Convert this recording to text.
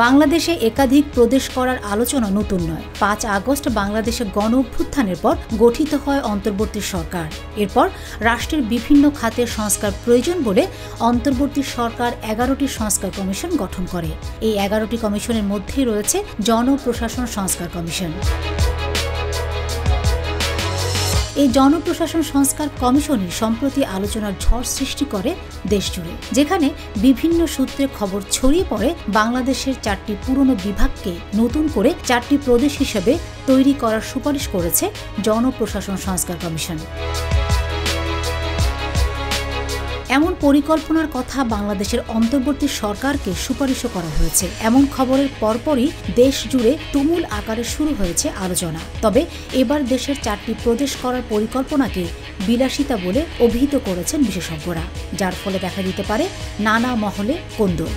বাংলাদেশে একাধিক প্রদেশ করার আলোচনা নতুন নয়। ৫ আগস্ট বাংলাদেশে গণ অভ্যুত্থানের পর গঠিত হয় অন্তর্বর্তী সরকার। এরপর রাষ্ট্রের বিভিন্ন খাতের সংস্কার প্রয়োজন বলে অন্তর্বর্তী সরকার ১১টি সংস্কার কমিশন গঠন করে। এই ১১টি কমিশনের মধ্যেই রয়েছে জনপ্রশাসন সংস্কার কমিশন। এই জনপ্রশাসন সংস্কার কমিশনই সম্প্রতি আলোচনার ঝড় সৃষ্টি করে দেশজুড়ে, যেখানে বিভিন্ন সূত্রে খবর ছড়িয়ে পড়ে বাংলাদেশের ৪টি পুরনো বিভাগকে নতুন করে ৪টি প্রদেশ হিসেবে তৈরি করার সুপারিশ করেছে জনপ্রশাসন সংস্কার কমিশন। এমন পরিকল্পনার কথা বাংলাদেশের অন্তর্বর্তী সরকারকে সুপারিশও করা হয়েছে। এমন খবরের পরপরই দেশ জুড়ে তুমুল আকারে শুরু হয়েছে আলোচনা। তবে এবার দেশের ৪টি প্রদেশ করার পরিকল্পনাকে বিলাসিতা বলে অভিহিত করেছেন বিশেষজ্ঞরা, যার ফলে দেখা দিতে পারে নানা মহলে কোন্দল।